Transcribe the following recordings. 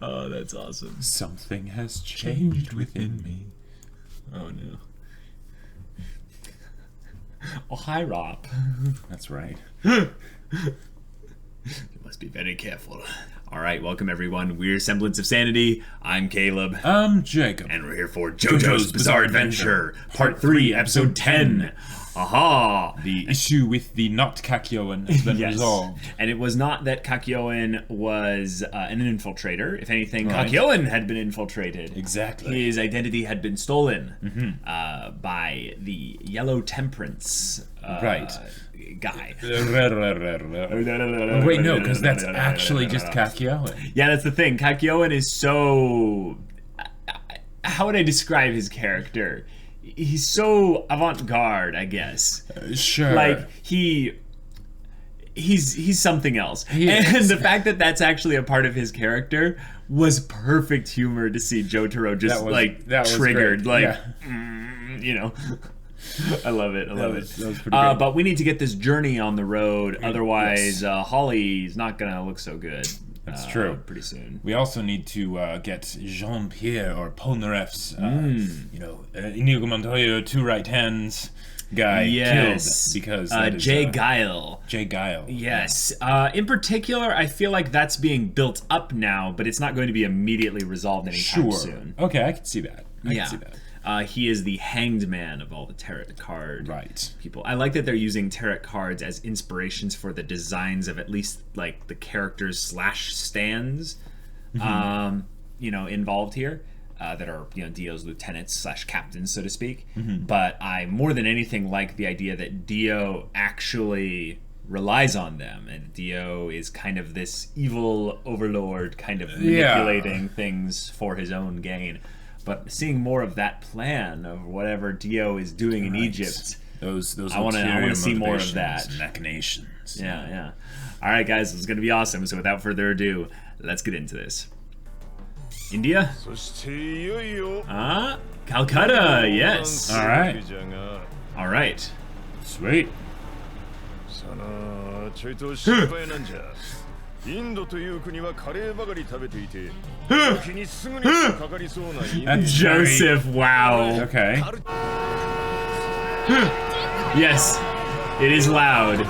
Oh, that's awesome. Something has changed within me. Oh no. Oh, hi, Rob. That's right. You must be very careful. All right, welcome everyone. We're Semblance of Sanity. I'm Caleb. I'm Jacob. And we're here for JoJo's Bizarre Adventure, Part 3, Episode 10. Aha! The issue with the not Kakyoin has been resolved. And it was not that Kakyoin was an infiltrator. If anything, Right. Kakyoin had been infiltrated. Exactly. His identity had been stolen by the Yellow Temperance Right. guy. Wait, no, because that's actually just Kakyoin. Yeah, that's the thing. Kakyoin is so... How would I describe his character? He's so avant-garde, I guess. Sure. Like, he's something else. He and is. the fact that that's actually a part of his character was perfect humor to see Jotaro just, that was triggered. great. Like, Yeah. you know. I love it. I love it. That was pretty good. But we need to get this journey on the road. Otherwise, Holly's not going to look so good. That's true. Pretty soon. We also need to get Jean-Pierre or Polnareff's, Inigo Montoya, two right hands guy killed because that is, J Geil. J Geil. Yes. In particular, I feel like that's being built up now, but it's not going to be immediately resolved anytime soon. Okay, I can see that. I can see that. He is the hanged man of all the tarot card people. I like that they're using tarot cards as inspirations for the designs of at least like the characters / stands, involved here. That are Dio's lieutenants / captains, so to speak. But I more than anything like the idea that Dio actually relies on them, and Dio is kind of this evil overlord, kind of manipulating things for his own gain. But seeing more of that plan of whatever Dio is doing in Egypt, those I want to see more of that. Machinations. Yeah. All right, guys, it's gonna be awesome. So without further ado, let's get into this. India? Calcutta, yes. All right. Sweet. That's Joseph, wow. Okay. Yes, it is loud.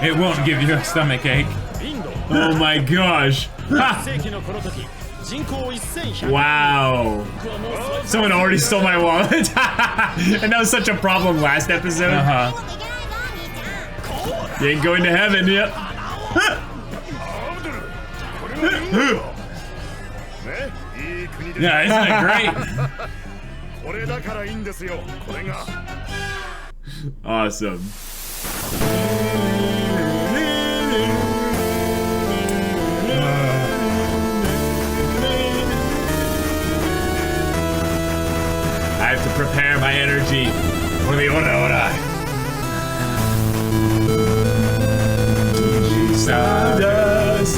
It won't give you a stomach ache. Oh my gosh. Wow. Someone already stole my wallet. And that was such a problem last episode. You ain't going to heaven yet. Yeah, isn't it great? Awesome. I have to prepare my energy for the ora. Stardust,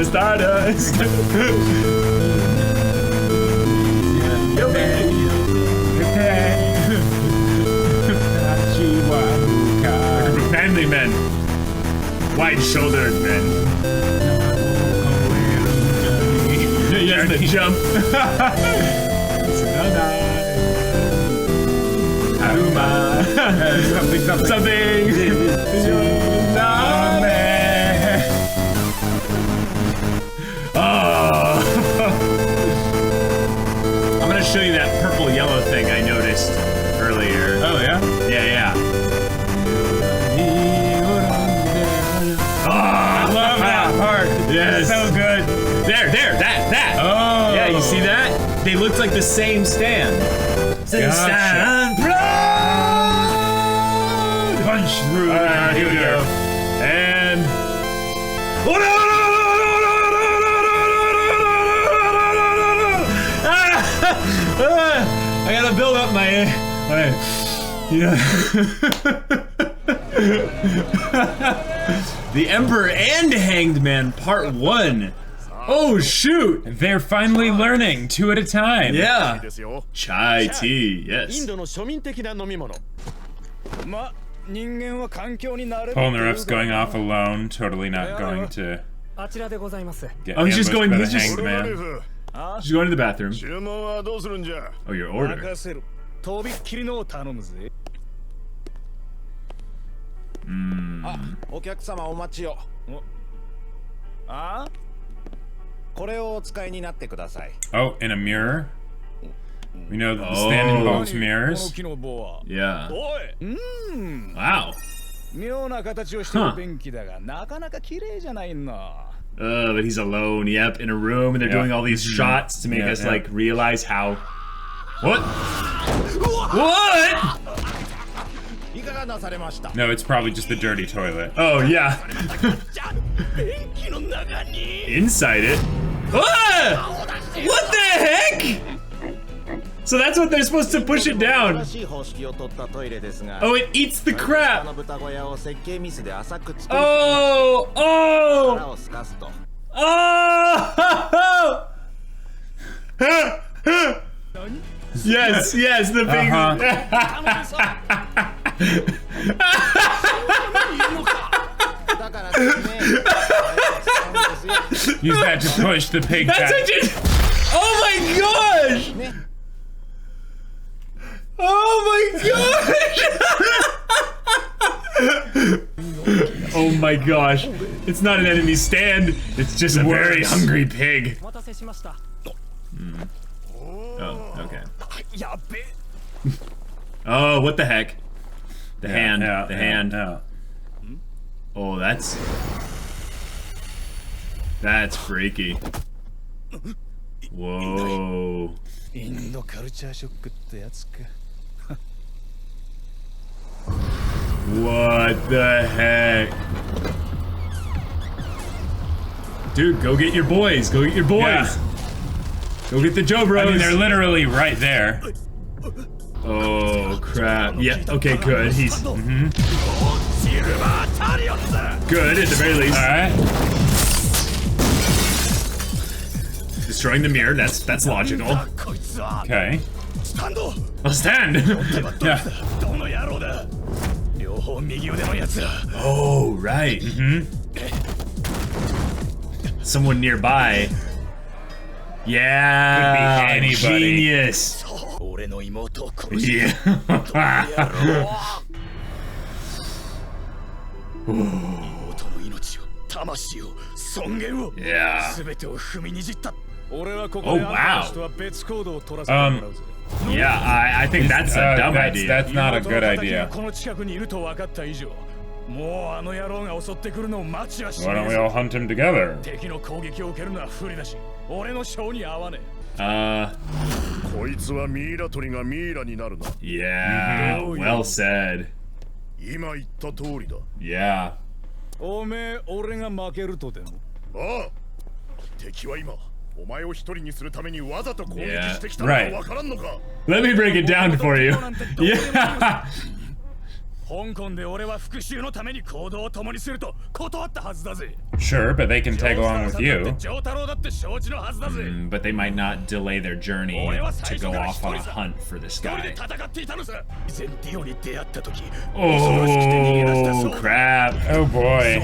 stardust. Manly men, wide-shouldered men. Yes, the jump. Something. Oh. I'm gonna show you that purple-yellow thing I noticed earlier. Oh yeah? Yeah. Oh, I love that part. Yes. So good. There, that. Oh. Yeah, you see that? They look like the same stand. Stand proud. Punch through. Alright, here we go. And... I gotta build up my The Emperor and Hanged Man, Part 1. Oh, shoot! They're finally learning, 2 at a time. Yeah. Chai tea, yes. Polnareff's going off alone, totally not going to get Oh, he's just going, ambushed he's by the just, hanged man. She's going to the bathroom. Oh, your order. Oh, in a mirror. We know that the stand involves mirrors. Yeah. Wow. But he's alone, yep, in a room, and they're doing all these shots to make us, like, realize how... What? What? No, it's probably just the dirty toilet. Oh, yeah. Inside it? Ah! What the heck? So that's what they're supposed to push it down. Oh, it eats the crap. Oh, oh, oh. Yes, yes, the big. Use that to push the pig back. Oh my gosh! Oh my gosh! Oh my gosh! It's not an enemy stand. It's just a very hungry pig. Oh, okay. Oh, what the heck? The hand. The hand. Oh, that's freaky. Whoa. What the heck? Dude, go get your boys. Go get your boys. Yeah. Go get the Joe Bros. I mean, they're literally right there. Oh, crap. Yeah, okay, good. He's... Good, at the very least. Alright. Destroying the mirror, that's logical. Okay. I'll stand! Yeah. Oh, right. Someone nearby. Yeah, could be anybody. Genius. Yeah. Yeah. Oh, wow. Yeah, I think that's a dumb idea. That's not a good idea. Why don't we all hunt him together? Yeah, well said. Yeah. Yeah. Right. Let me break it down for you. Yeah. Sure, but they can tag along with you. But they might not delay their journey to go off on a hunt for this guy. Oh, crap. Oh, boy.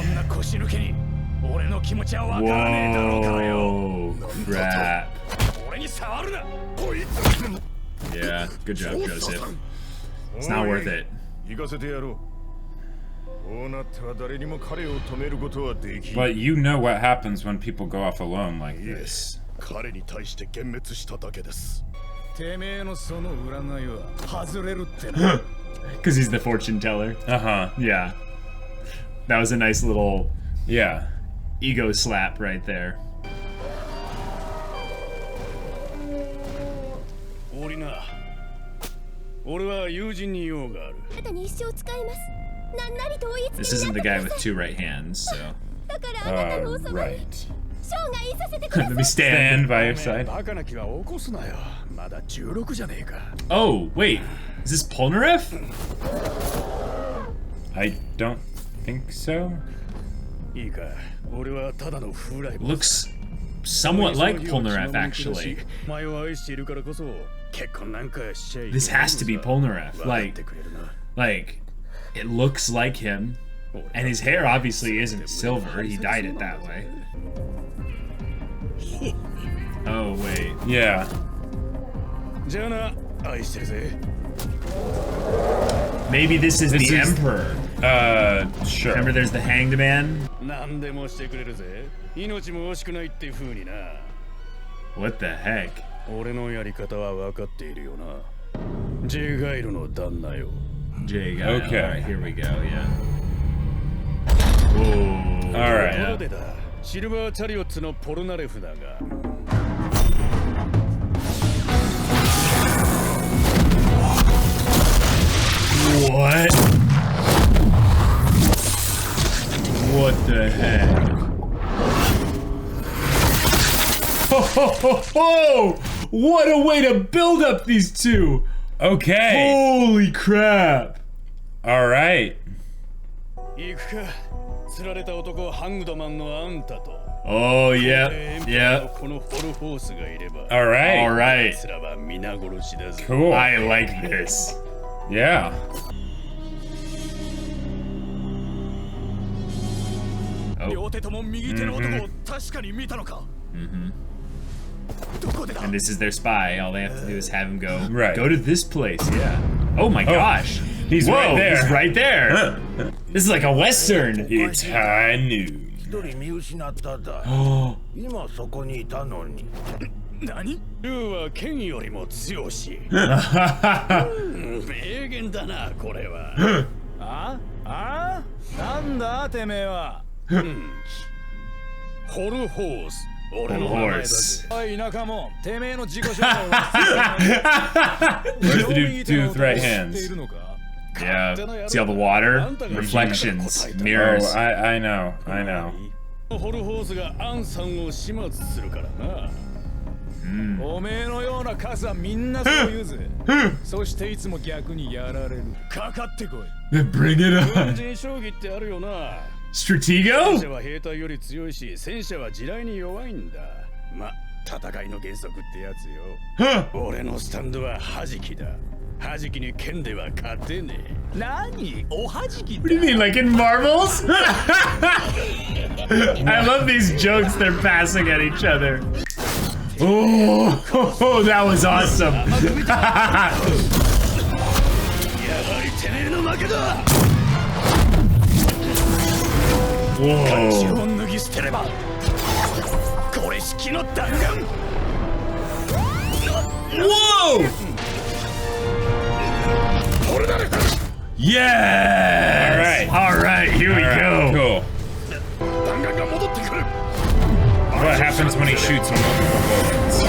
Whoa, crap. Yeah, good job, Joseph. It's not worth it. But you know what happens when people go off alone like this. Because he's the fortune teller. Uh-huh. Yeah. That was a nice little Yeah. ego slap right there. This isn't the guy with 2 right hands, so... Right. Let me stand by your side. Oh, wait. Is this Polnareff? I don't think so. Looks somewhat like Polnareff, actually. This has to be Polnareff. Like, It looks like him. And his hair obviously isn't silver. He dyed it that way. Oh, wait. Yeah. Maybe this is the Emperor. Sure. Remember there's the Hanged Man? What the heck? J Geil. Okay. Alright, here we go, yeah. Whoa. Alright. What? What the heck? Ho ho ho ho! What a way to build up these two! Okay. Holy crap! Alright. Oh, yeah. Yeah. Alright. Alright. Cool. I like this. Yeah. Oh. And this is their spy. All they have to do is have him go. Right. Go to this place. Yeah. Oh my gosh. He's Whoa, right there. He's right there. This is like a western. It's high noon. Oh. Horse. Where's the dude with right hands? Yeah. See all the water? Reflections. Mirrors. Oh, I know. I know. Bring it on. Stratego? Huh. What do you mean, like in marbles? I love these jokes they're passing at each other. Oh, that was awesome. Whoa. Whoa! Yes! Alright, here we go. Cool. What happens when he shoots multiple bullets?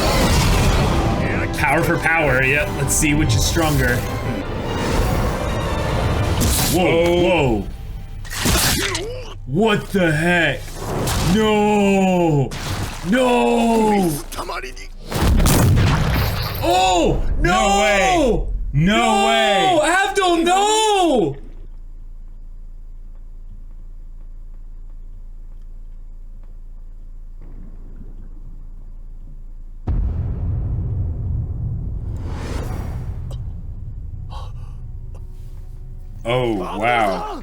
Power for power, yep. Let's see which is stronger. Whoa, whoa. What the heck? No! No! Oh! No! No way! No way! Avdol, no! Oh, wow.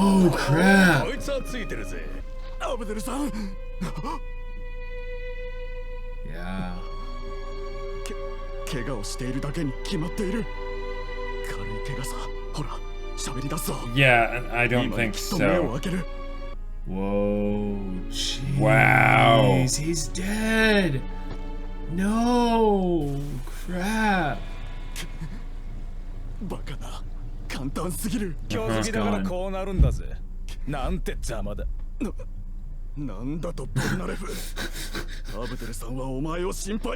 Oh, crap. Yeah. Yeah, I don't think so. Whoa, jeez. Wow. He's dead. No, crap.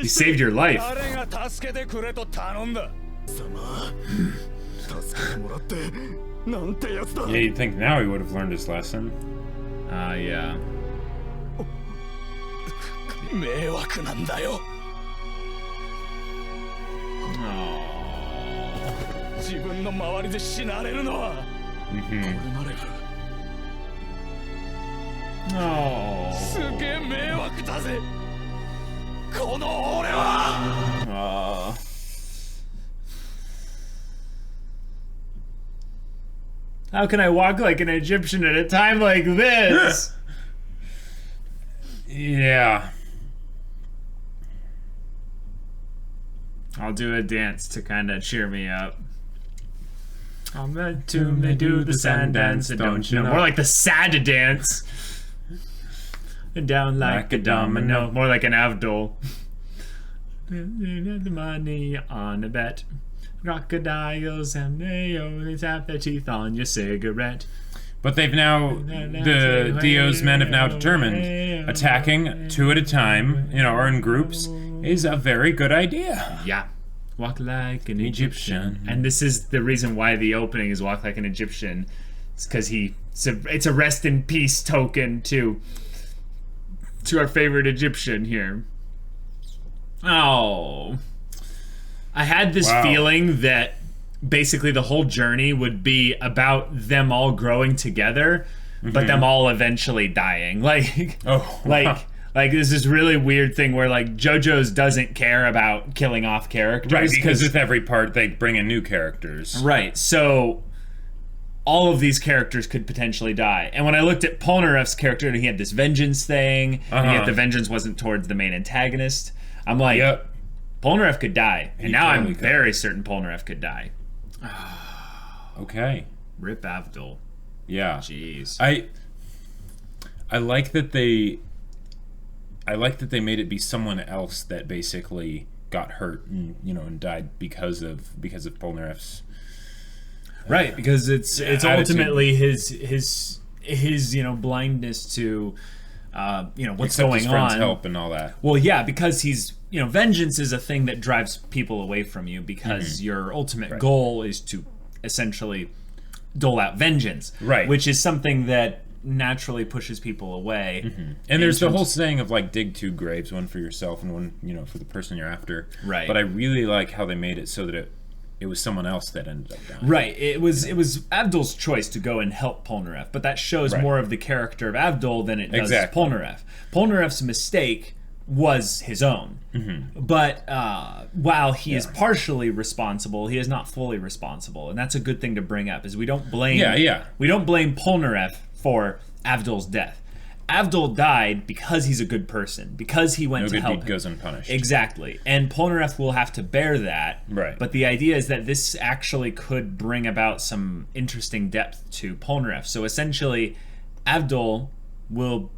He saved your life. Yeah, you'd think now he would have learned his lesson. Yeah. How can I walk like an Egyptian at a time like this? Yeah. I'll do a dance to kind of cheer me up. I'm meant to do the sand dance, don't you know? More like the sad dance. Down like a domino. More like an Avdol. The money on a bet. Crocodiles and they tap their teeth on your cigarette. But they've now, the Dio's men have now determined attacking 2 at a time, or in groups, is a very good idea. Yeah. Walk like an Egyptian. And this is the reason why the opening is Walk Like an Egyptian. It's because it's a rest in peace token to our favorite Egyptian here. Oh. I had this feeling that basically the whole journey would be about them all growing together, but them all eventually dying. Like, like there's this really weird thing where like JoJo's doesn't care about killing off characters. Right, because with every part they bring in new characters. Right, so all of these characters could potentially die. And when I looked at Polnareff's character and he had this vengeance thing, and yet the vengeance wasn't towards the main antagonist, I'm like, Polnareff could die. And now I'm very certain Polnareff could die. Okay. Rip Avdol. Yeah. Jeez. I like that they made it be someone else that basically got hurt and and died because of Polnareff's right, because it's ultimately his blindness to what's going his friend's help and all that. Well, yeah, because he's vengeance is a thing that drives people away from you because your ultimate goal is to essentially dole out vengeance, right? Which is something that naturally pushes people away. And there's the whole saying of like dig 2 graves, one for yourself and one for the person you're after. Right. But I really like how they made it so that it was someone else that ended up dying. Right. It was Avdol's choice to go and help Polnareff, but that shows more of the character of Avdol than it does Polnareff. Polnareff's mistake was his own. But while he is partially responsible, he is not fully responsible, and that's a good thing to bring up. Is we don't blame we don't blame Polnareff for Avdol's death. Avdol died because he's a good person, because he went to help him. No good deed goes unpunished. Exactly. And Polnareff will have to bear that. Right. But the idea is that this actually could bring about some interesting depth to Polnareff. So essentially, Avdol will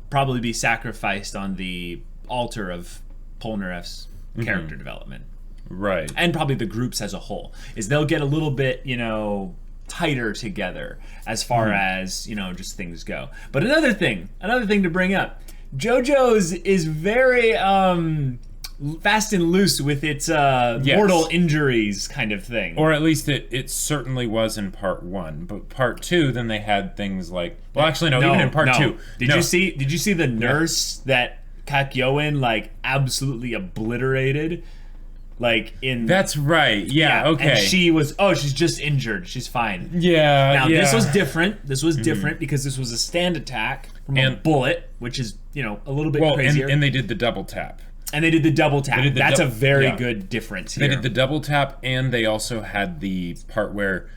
probably be sacrificed on the altar of Polnareff's character development. Right. And probably the groups as a whole. Is they'll get a little bit, tighter together as far as just things go. But another thing to bring up, JoJo's is very fast and loose with its mortal injuries kind of thing, or at least it certainly was in part 1. But part 2, then they had things like even in part 2. Did you see the nurse that Kakyoin absolutely obliterated? That's right. Yeah, okay. And she's just injured. She's fine. Yeah. Now this was different. This was different because this was a stand attack from a bullet, which is a little bit crazier. And they did the double tap. That's a very good difference here. They did the double tap, and they also had the part where,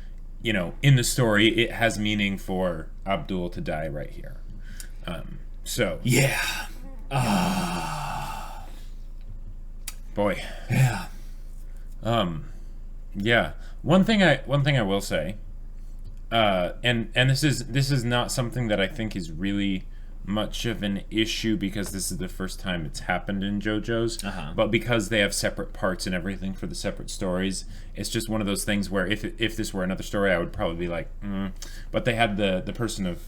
in the story, it has meaning for Avdol to die right here. Yeah. Boy. Yeah. Yeah. One thing I will say, and this is not something that I think is really much of an issue because this is the first time it's happened in JoJo's, but because they have separate parts and everything for the separate stories, it's just one of those things where if this were another story, I would probably be like, but they had the person of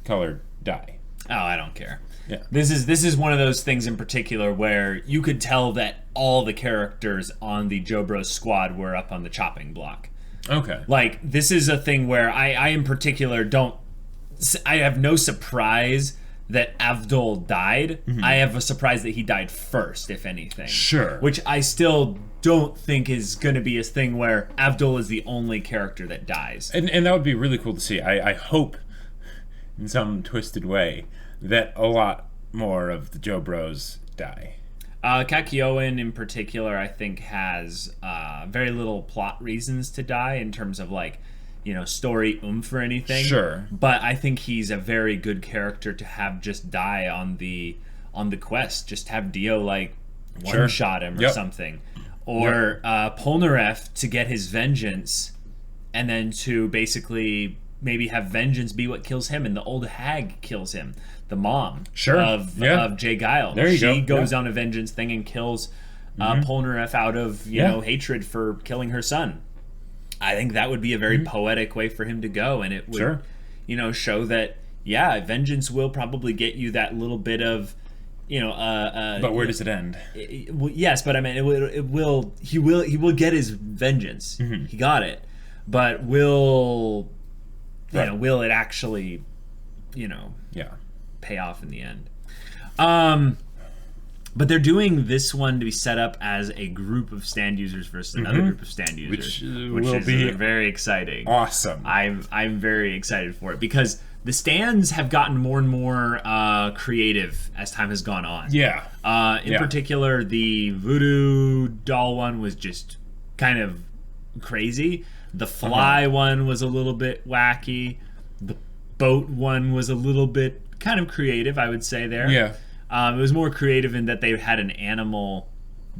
color die. Oh, I don't care. Yeah. This is one of those things in particular where you could tell that all the characters on the JoBros squad were up on the chopping block. Okay. This is a thing where I in particular I have no surprise that Avdol died. I have a surprise that he died first, if anything. Sure. Which I still don't think is going to be a thing where Avdol is the only character that dies. And that would be really cool to see. I hope, in some twisted way, that a lot more of the JoBros die. Kakyoin in particular, I think, has very little plot reasons to die in terms of story oomph or anything. Sure. But I think he's a very good character to have just die on the quest. Just have Dio like one shot him or something, or Polnareff to get his vengeance, and then to basically maybe have vengeance be what kills him, and the old hag kills him, the mom of J Geil. There you go. She goes on a vengeance thing and kills Polnareff out of hatred for killing her son. I think that would be a very poetic way for him to go, and it would show that vengeance will probably get you that little bit of but where does it end? Yes, but I mean, he will get his vengeance. He got it, but will it actually pay off in the end? But they're doing this one to be set up as a group of stand users versus another group of stand users, which will be very exciting. Awesome. I'm very excited for it because the stands have gotten more and more creative as time has gone on. Yeah. In particular, the voodoo doll one was just kind of crazy. The fly one was a little bit wacky. The boat one was a little bit kind of creative, I would say there. Yeah. It was more creative in that they had an animal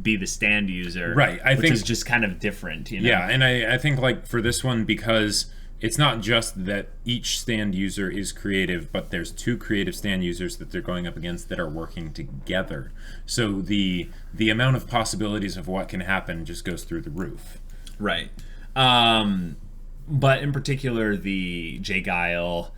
be the stand user. Right. Which is just kind of different, Yeah, and I think like for this one, because it's not just that each stand user is creative, but there's two creative stand users that they're going up against that are working together. So the amount of possibilities of what can happen just goes through the roof. Right. But in particular, the J Geil,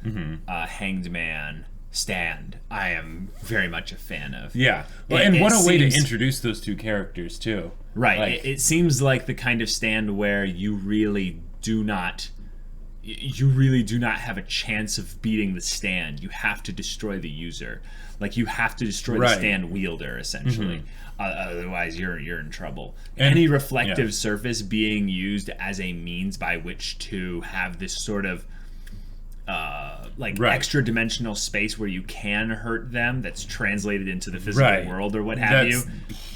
Hanged Man stand, I am very much a fan of. Yeah. Well, and what a way to introduce those two characters, too. Right. Like, it seems like the kind of stand where you really do not have a chance of beating the stand. You have to destroy the user. Like, you have to destroy the stand wielder, essentially. Otherwise, you're in trouble. And any reflective surface being used as a means by which to have this sort of extra dimensional space where you can hurt them that's translated into the physical world or what have you.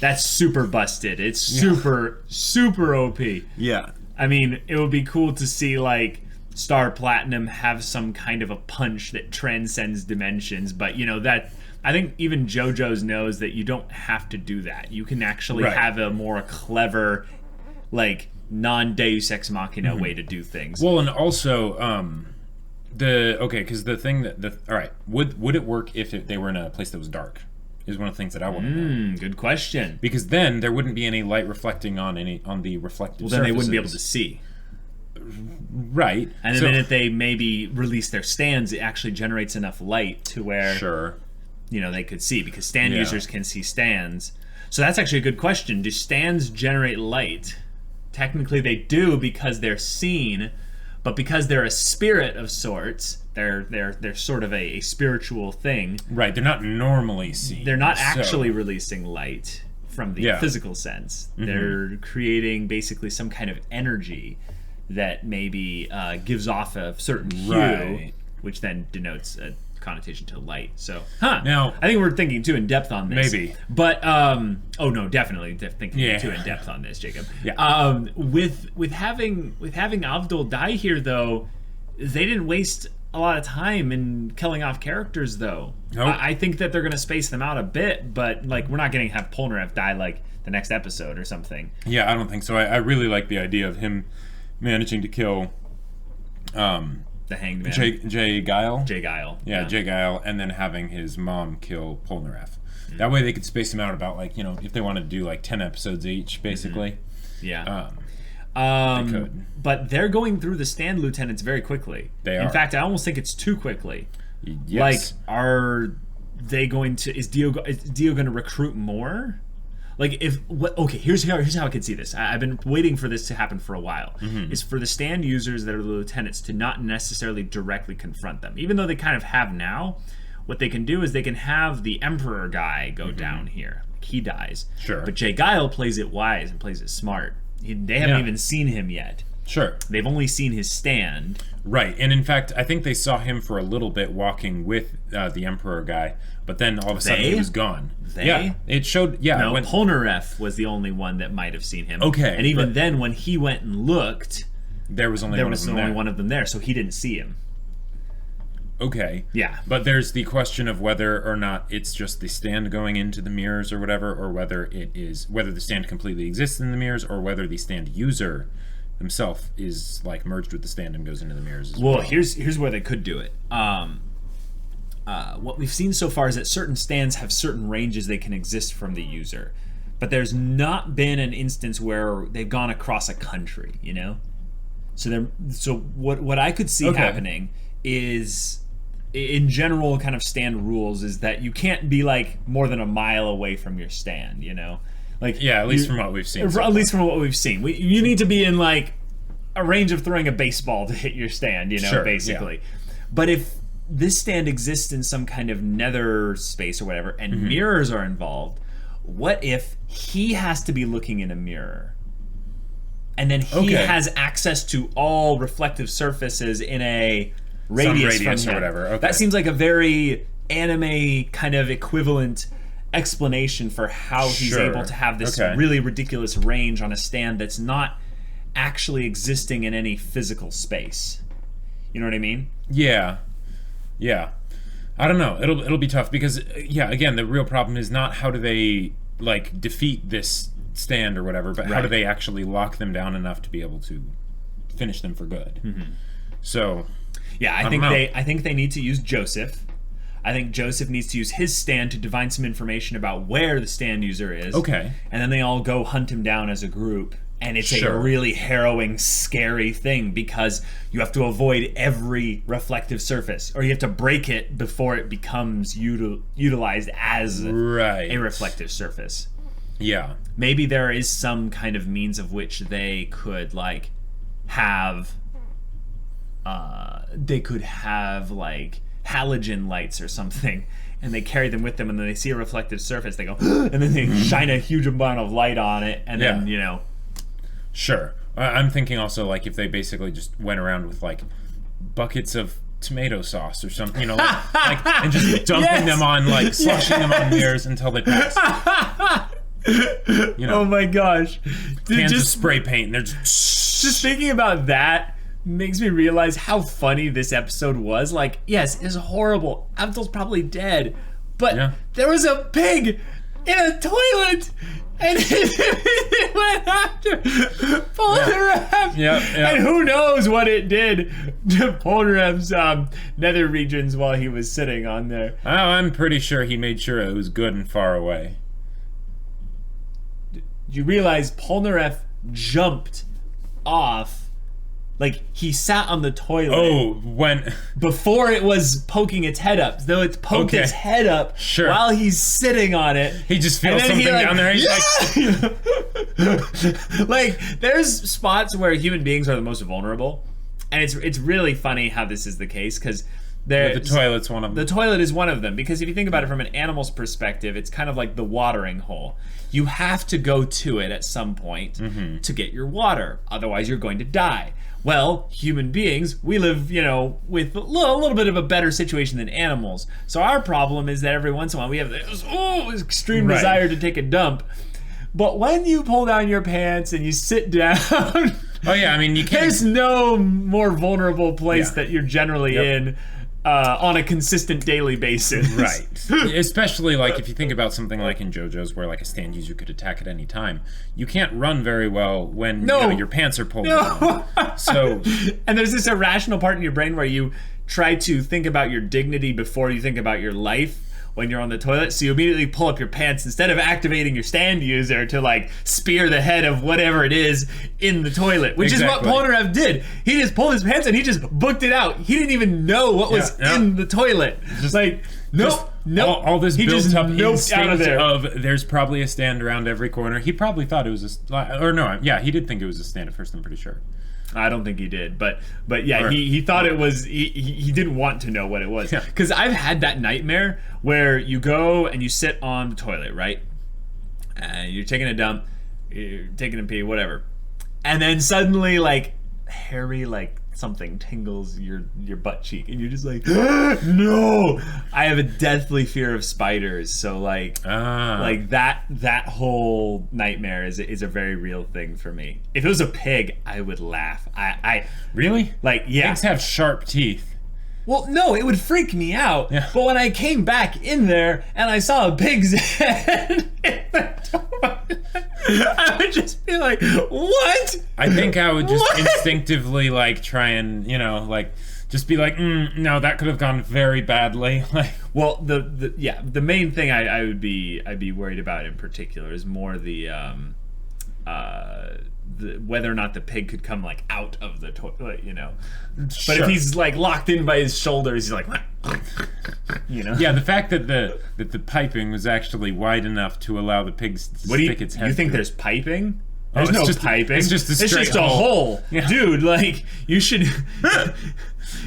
That's super busted. It's super OP. Yeah. I mean, it would be cool to see like Star Platinum have some kind of a punch that transcends dimensions, but that I think even JoJo's knows that you don't have to do that. You can actually have a more clever, like non-Deus Ex Machina way to do things. Well, and also because the thing that all right, would it work if they were in a place that was dark? Is one of the things that I want to know. Good question. Because then there wouldn't be any light reflecting on the reflective. Well, then they wouldn't be able to see. Right. And the minute they maybe release their stands, it actually generates enough light to where they could see, because stand users can see stands. So that's actually a good question. Do stands generate light? Technically they do, because they're seen, but because they're a spirit of sorts, they're sort of a spiritual thing. Right, they're not normally seen. They're not actually releasing light from the physical sense. They're creating basically some kind of energy that maybe gives off a certain hue, which then denotes a connotation to light. So, now I think we're thinking too in depth on this. Maybe, but definitely thinking too in depth on this, Jacob. Yeah. With having Avdol die here, though, they didn't waste a lot of time in killing off characters, though. Nope. I think that they're going to space them out a bit, but like we're not going to have Polnareff die like the next episode or something. Yeah, I don't think so. I really like the idea of him managing to kill the Hanged Man. J Geil. J Geil. Yeah, J Geil, and then having his mom kill Polnareff. That way they could space them out about if they wanted to do like 10 episodes each, basically. Yeah. They could. But they're going through the stand lieutenants very quickly. They are. In fact, I almost think it's too quickly. Yes. Like, are they going to? Is Dio going to recruit more? Like, here's how I can see this. I've been waiting for this to happen for a while. Is for the stand users that are the lieutenants to not necessarily directly confront them, even though they kind of have now. What they can do is they can have the Emperor guy go down here. Like, he dies. Sure. But J Geil plays it wise and plays it smart. They haven't even seen him yet. Sure. They've only seen his stand. Right, and in fact, I think they saw him for a little bit walking with the Emperor guy, but then all of a sudden he was gone. Yeah, it showed. Yeah, no, Polnareff was the only one that might have seen him. Okay, and even then, when he went and looked, there was only one of them there, so he didn't see him. Okay. Yeah. But there's the question of whether or not it's just the stand going into the mirrors or whatever, or whether the stand completely exists in the mirrors, or whether the stand user himself is like merged with the stand and goes into the mirrors as well. Here's where they could do it. What we've seen so far is that certain stands have certain ranges they can exist from the user, but there's not been an instance where they've gone across a country, you know? So what I could see happening is, in general kind of stand rules, is that you can't be like more than a mile away from your stand, you know? Like, yeah, at least from what we've seen. At least from what we've seen. You need to be in like a range of throwing a baseball to hit your stand, you know, sure, basically. Yeah. But if this stand exists in some kind of nether space or whatever, and mirrors are involved, what if he has to be looking in a mirror? And then he has access to all reflective surfaces in a radius from him. Or whatever. Okay. That seems like a very anime kind of equivalent explanation for how he's able to have this really ridiculous range on a stand that's not actually existing in any physical space. You know what I mean? Yeah. I don't know. It'll be tough because again, the real problem is not how do they like defeat this stand or whatever, but how do they actually lock them down enough to be able to finish them for good. So yeah, I think they need to use Joseph. I think Joseph needs to use his stand to divine some information about where the stand user is. Okay. And then they all go hunt him down as a group. And it's a really harrowing, scary thing because you have to avoid every reflective surface, or you have to break it before it becomes utilized as a reflective surface. Yeah. Maybe there is some kind of means of which they could like have halogen lights or something, and they carry them with them, and then they see a reflective surface, they go and then they shine a huge amount of light on it, and then, you know. Sure. I'm thinking also like if they basically just went around with like buckets of tomato sauce or something, you know, like and just dumping them on, like slushing them on mirrors until they pass. You know, oh my gosh. Dude, cans of spray paint, and they're just thinking about that makes me realize how funny this episode was. Like, yes, it's horrible. Avdol's probably dead, but there was a pig in a toilet, and it went after Polnareff. And who knows what it did to Polnareff's nether regions while he was sitting on there. Oh, I'm pretty sure he made sure it was good and far away. You realize Polnareff jumped off. Like, he sat on the toilet. Before it was poking its head up. Though it's poked its head up while he's sitting on it. He just feels something down there. He's like... like, there's spots where human beings are the most vulnerable. And it's really funny how this is the case, because the toilet's one of them. The toilet is one of them, because if you think about it from an animal's perspective, it's kind of like the watering hole. You have to go to it at some point to get your water. Otherwise, you're going to die. Well, human beings, we live, you know, with a little bit of a better situation than animals. So our problem is that every once in a while we have this extreme desire to take a dump. But when you pull down your pants and you sit down... oh, yeah, I mean, you can't... There's no more vulnerable place that you're generally in on a consistent daily basis. Right. Especially, like, if you think about something like in JoJo's where, like, a stand user could attack at any time. You can't run very well when you know, your pants are pulled down. So... And there's this irrational part in your brain where you try to think about your dignity before you think about your life when you're on the toilet, so you immediately pull up your pants instead of activating your stand user to like spear the head of whatever it is in the toilet, which is what Polnareff did. He just pulled his pants and he just booked it out. He didn't even know what was in the toilet. Just like, nope. All this built-up instinct of there's probably a stand around every corner. He probably thought it was he did think it was a stand at first, I'm pretty sure. I don't think he did, but yeah, he thought it was. He didn't want to know what it was, because I've had that nightmare where you go and you sit on the toilet, right? And you're taking a dump, you're taking a pee, whatever, and then suddenly like hairy like something tingles your butt cheek, and you're just like, no. I have a deathly fear of spiders, so like that whole nightmare is a very real thing for me. If it was a pig, I would laugh. I Really? like, yeah. Pigs have sharp teeth. Well, no, it would freak me out. Yeah. But when I came back in there and I saw a pig's head in the door, I would just be like, what? I think I would just instinctively like try and, like just be like, no, that could have gone very badly. Like, well, the main thing I'd be worried about in particular is more the whether or not the pig could come like out of the toilet, But if he's like locked in by his shoulders, he's like, Yeah, the fact that the piping was actually wide enough to allow the pig to stick its head. You think there's piping? There's no piping. It's just a straight hole. Yeah. Dude, like you should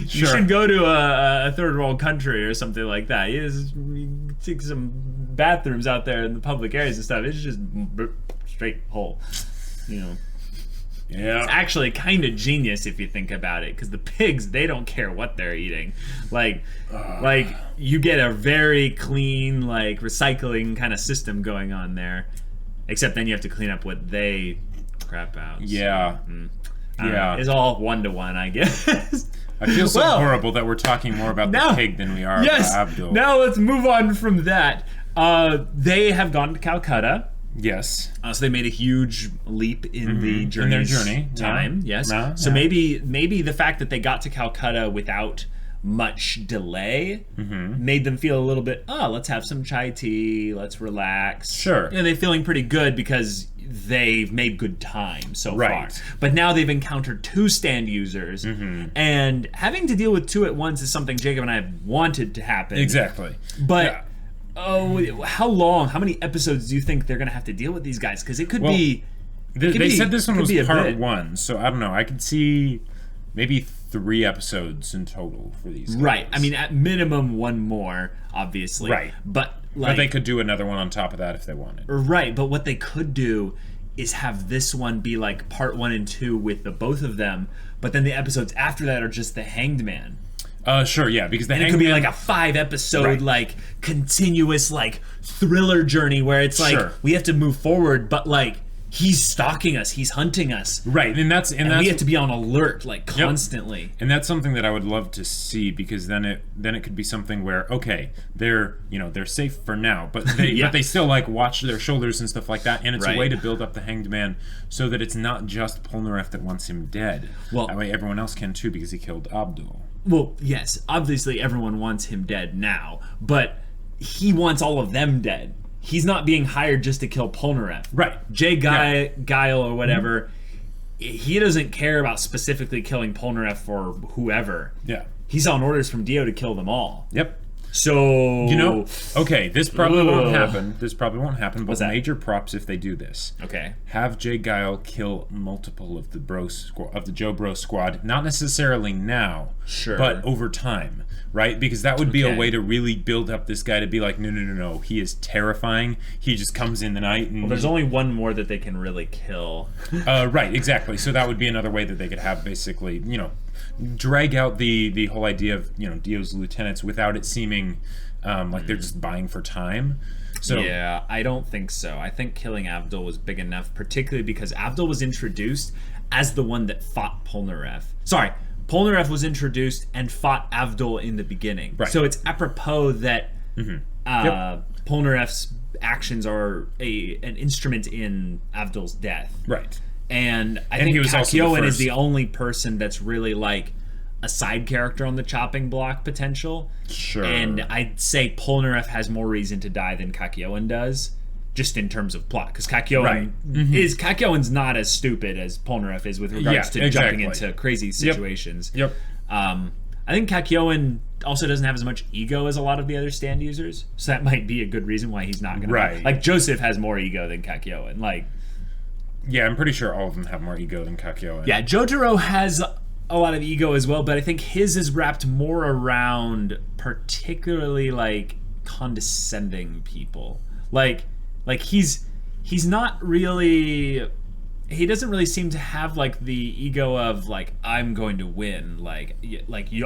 you should go to a third world country or something like that. You take some bathrooms out there in the public areas and stuff. It's just straight hole. Yeah. It's actually kind of genius if you think about it, because the pigs, they don't care what they're eating. Like you get a very clean, like recycling kind of system going on there, except then you have to clean up what they crap out. Yeah. So, it's all 1-to-1, I guess. I feel so horrible that we're talking more about the pig than we are about Avdol. Now let's move on from that. They have gone to Calcutta. Yes. So they made a huge leap in the journey. In their journey time. Yes. So maybe the fact that they got to Calcutta without much delay made them feel a little bit, let's have some chai tea, let's relax. Sure. They're feeling pretty good because they've made good time so far. But now they've encountered 2 stand users, and having to deal with 2 at once is something Jacob and I have wanted to happen. Exactly. But... yeah. Oh, how many episodes do you think they're going to have to deal with these guys? Because it could be... They said this one was part 1, so I don't know. I could see maybe 3 episodes in total for these guys. Right. I mean, at minimum 1 more, obviously. Right. But they could do another one on top of that if they wanted. Right, but what they could do is have this one be like part 1 and 2 with the both of them, but then the episodes after that are just the Hanged Man. Sure, yeah, because it could be like a 5-episode, like continuous, like thriller journey where it's like we have to move forward, but like he's stalking us, he's hunting us, right? And that's we have to be on alert, like constantly. Yep. And that's something that I would love to see, because then it could be something where they're they're safe for now, but they still like watch their shoulders and stuff like that, and it's a way to build up the Hanged Man so that it's not just Polnareff that wants him dead. Well, that way everyone else can too, because he killed Avdol. Well, yes, obviously everyone wants him dead now, but he wants all of them dead. He's not being hired just to kill Polnareff. Right. J Geil or whatever, he doesn't care about specifically killing Polnareff for whoever. Yeah. He's on orders from Dio to kill them all. Yep. So this probably won't happen. But major props if they do this. Okay. Have J Geil kill multiple of the Joe Bro squad, not necessarily now, but over time, right? Because that would be a way to really build up this guy to be like, no, he is terrifying. He just comes in the night and there's only one more that they can really kill. Right, exactly. So that would be another way that they could have basically, drag out the whole idea of Dio's lieutenants without it seeming like they're just buying for time. So yeah, I don't think so. I think killing Avdol was big enough, particularly because Avdol was introduced as the one that fought Polnareff. Sorry, Polnareff was introduced and fought Avdol in the beginning. Right. So it's apropos that Polnareff's actions are an instrument in Avdol's death. Right. And I think Kakyoin is the only person that's really like a side character on the chopping block potential. Sure. And I'd say Polnareff has more reason to die than Kakyoin does, just in terms of plot. Because Kakyoin's not as stupid as Polnareff is with regards to jumping into crazy situations. Yep. I think Kakyoin also doesn't have as much ego as a lot of the other stand users. So that might be a good reason why he's not going to like Joseph has more ego than Kakyoin. Yeah, I'm pretty sure all of them have more ego than Kakyoin. Yeah, Jotaro has a lot of ego as well, but I think his is wrapped more around particularly like condescending people. Like he's not really he doesn't really seem to have like the ego of like I'm going to win,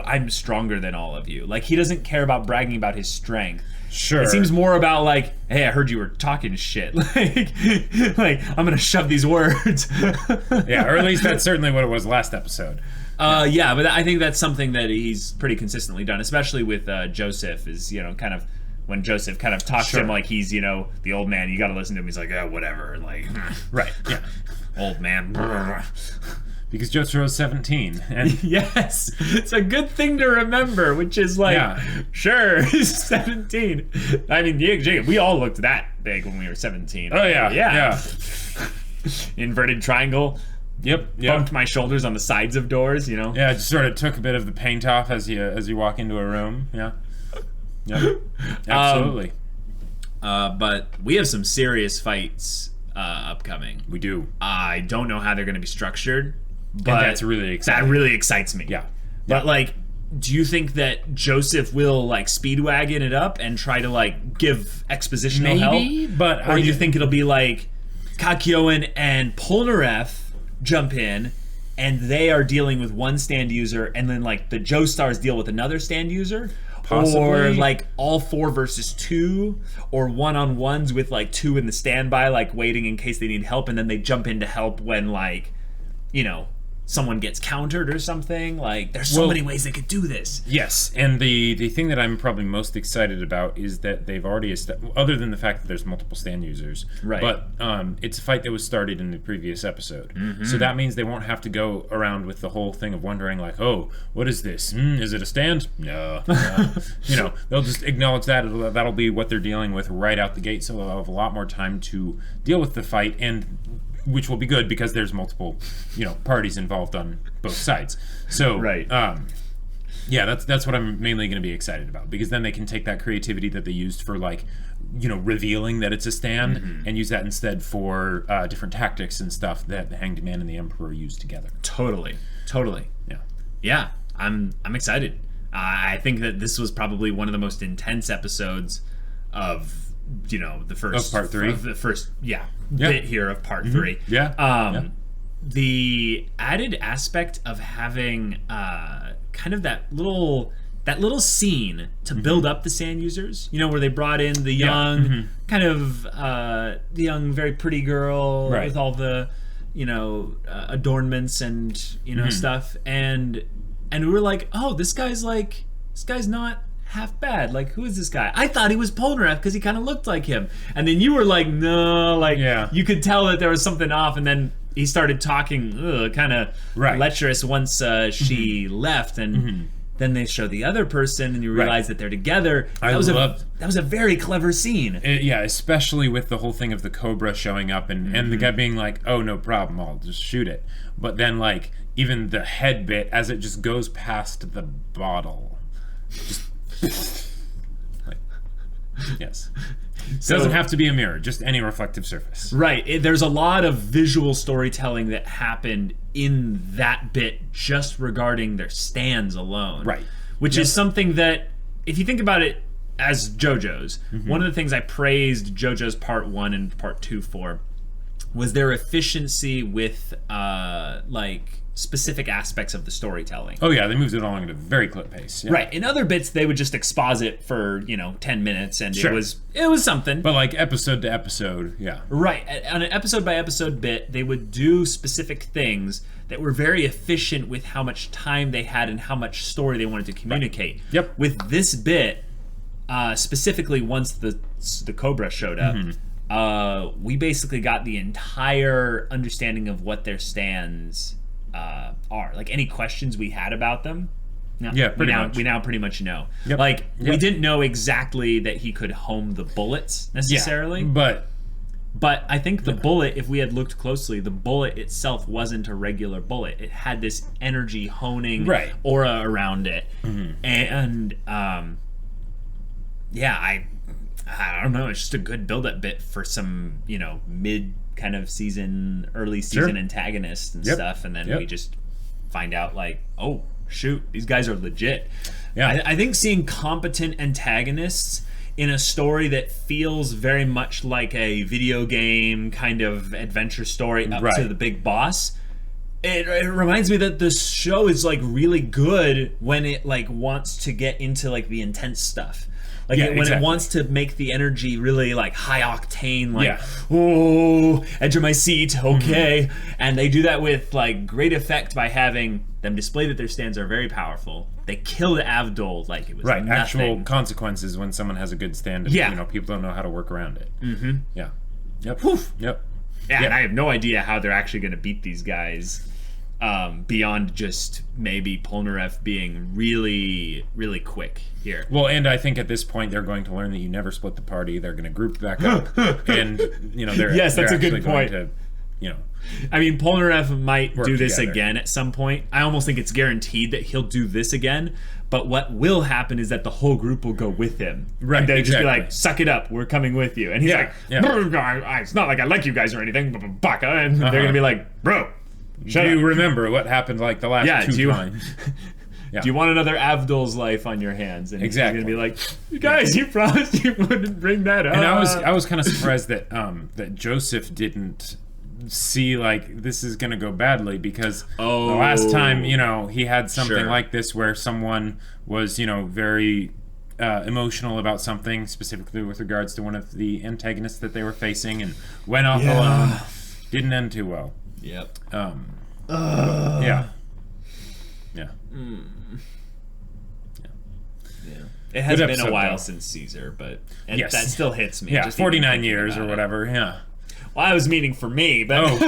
I'm stronger than all of you. Like he doesn't care about bragging about his strength. Sure. It seems more about like, hey, I heard you were talking shit. like I'm gonna shove these words. Yeah, or at least that's certainly what it was last episode. Yeah, but I think that's something that he's pretty consistently done, especially with Joseph. Is kind of when Joseph kind of talks to him like he's the old man. You got to listen to him. He's like, yeah, whatever, and like, right, yeah, old man. Because Jotaro's 17. And yes, it's a good thing to remember, which is like, sure, he's 17. I mean, we all looked that big when we were 17. Oh, yeah. Inverted triangle. Yep. Bumped my shoulders on the sides of doors, Yeah, just sort of took a bit of the paint off as you walk into a room. Yeah. Yep. Absolutely. But we have some serious fights upcoming. We do. I don't know how they're going to be structured. But and that's really exciting. That really excites me. Yeah. But like, do you think that Joseph will like speedwagon it up and try to like give expositional help? But or do you think it'll be like Kakyoin and Polnareff jump in and they are dealing with one stand user and then like the Joestars deal with another stand user? Possibly. Or like all 4 versus 2 or one-on-ones with like 2 in the standby like waiting in case they need help and then they jump in to help when like someone gets countered or something. Like there's so many ways they could do this. Yes, and the thing that I'm probably most excited about is that they've already other than the fact that there's multiple stand users, right? But it's a fight that was started in the previous episode, so that means they won't have to go around with the whole thing of wondering like, oh, what is this? Is it a stand? No. They'll just acknowledge that'll be what they're dealing with right out the gate, so they'll have a lot more time to deal with the fight, and which will be good because there's multiple, parties involved on both sides. So, right. That's what I'm mainly going to be excited about, because then they can take that creativity that they used for like, revealing that it's a stand and use that instead for different tactics and stuff that the Hanged Man and the Emperor use together. Totally. Yeah. I'm excited. I think that this was probably one of the most intense episodes of the first of part 3. The first bit here of part 3. The added aspect of having kind of that little scene to build up the sand users, where they brought in the young kind of the young very pretty girl with all the adornments and stuff, and we were like, oh, this guy's not half bad. Like, who is this guy? I thought he was Polnareff because he kind of looked like him. And then you were like, no, you could tell that there was something off. And then he started talking kind of lecherous once she left. And then they show the other person and you realize that they're together. That was a very clever scene. Especially with the whole thing of the Cobra showing up and the guy being like, oh, no problem, I'll just shoot it. But then like even the head bit as it just goes past the bottle. Yes. So, doesn't have to be a mirror, just any reflective surface. Right. There's a lot of visual storytelling that happened in that bit just regarding their stands alone. Right. Which is something that, if you think about it as JoJo's, one of the things I praised JoJo's Part 1 and Part 2 for was their efficiency with specific aspects of the storytelling. Oh yeah, they moved it along at a very quick pace. Yeah. Right. In other bits, they would just exposit for 10 minutes, and it was something. But like episode to episode, Right. On an episode by episode bit, they would do specific things that were very efficient with how much time they had and how much story they wanted to communicate. Right. Yep. With this bit, specifically once the Cobra showed up, we basically got the entire understanding of what their stands are. Like any questions we had about them, pretty much. We now pretty much know. Yep. We didn't know exactly that he could home the bullets necessarily. But I think the bullet, if we had looked closely, the bullet itself wasn't a regular bullet. It had this energy honing aura around it. And I don't know, it's just a good build-up bit for some, mid kind of early season antagonists and stuff, and then we just find out like, oh shoot, these guys are legit. I think seeing competent antagonists in a story that feels very much like a video game kind of adventure story up to the big boss. It reminds me that this show is like really good when it like wants to get into like the intense stuff. Like when it wants to make the energy really like high octane, like oh, edge of my seat, okay. And they do that with like great effect by having them display that their stands are very powerful. They killed Avdol like it was nothing. Actual consequences when someone has a good stand. And, you know, people don't know how to work around it. Yeah. Yep. Yep. Yeah, and I have no idea how they're actually going to beat these guys. Beyond just maybe Polnareff being really, really quick here. Well, and I think at this point they're going to learn that you never split the party. They're going to group back up, and you know they're that's a good point. To, you know, I mean Polnareff might do this again at some point. I almost think it's guaranteed that he'll do this again. But what will happen is that the whole group will go with him. Right. And they'll just be like, suck it up, we're coming with you. And he's like, it's not like I like you guys or anything, baka. And they're going to be like, bro, do you remember what happened like the last two times? Do you want another Avdol's life on your hands? And he's going to be like, you guys, you promised you wouldn't bring that up. And I was kind of surprised that that Joseph didn't see like this is going to go badly, because the last time, you know, he had something like this where someone was, you know, very emotional about something, specifically with regards to one of the antagonists that they were facing, and went off alone. Didn't end too well. Yep. Yeah. It has been a while since Caesar, but that still hits me. Yeah, just 49 years or whatever. Yeah. Well, I was meaning for me, but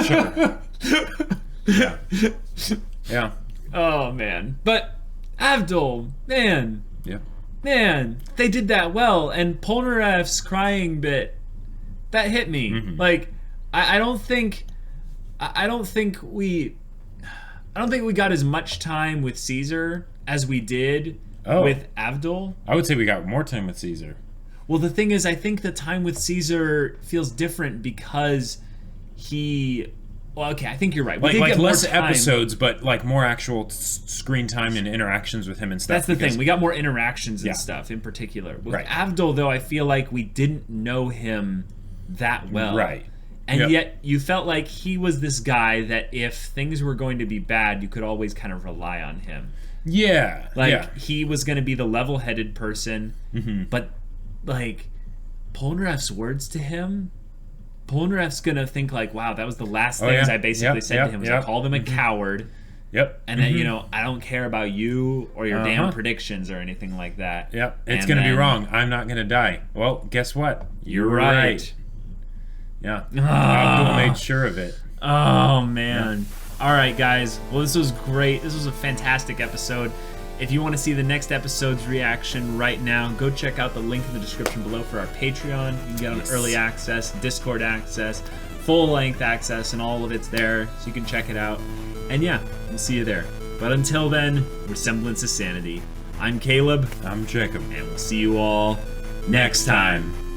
yeah. Oh man, but Avdol, man. Yeah. Man, they did that well, and Polnareff's crying bit that hit me. Like, I don't think we got as much time with Caesar as we did with Avdol. I would say we got more time with Caesar. Well, the thing is, I think the time with Caesar feels different because he... Well, okay, I think you're right. We like less episodes, but like more actual screen time and interactions with him and stuff. That's the thing. We got more interactions and stuff in particular. With Avdol, though, I feel like we didn't know him that well. Right. And yet you felt like he was this guy that if things were going to be bad, you could always kind of rely on him. Yeah. Like, he was going to be the level-headed person, but... like Polnareff's words to him, Polnareff's gonna think like, wow, that was the last things I basically said to him was I called him a coward. And then, you know, I don't care about you or your damn predictions or anything like that. It's gonna be wrong. I'm not gonna die. Well, guess what? You're right. Yeah. Avdol made sure of it. Oh man. All right, guys. Well, this was great. This was a fantastic episode. If you want to see the next episode's reaction right now, go check out the link in the description below for our Patreon. You can get on early access, Discord access, full-length access, and all of it's there, so you can check it out. And yeah, we'll see you there. But until then, we're Semblance of Sanity. I'm Caleb. I'm Jacob. And we'll see you all next time.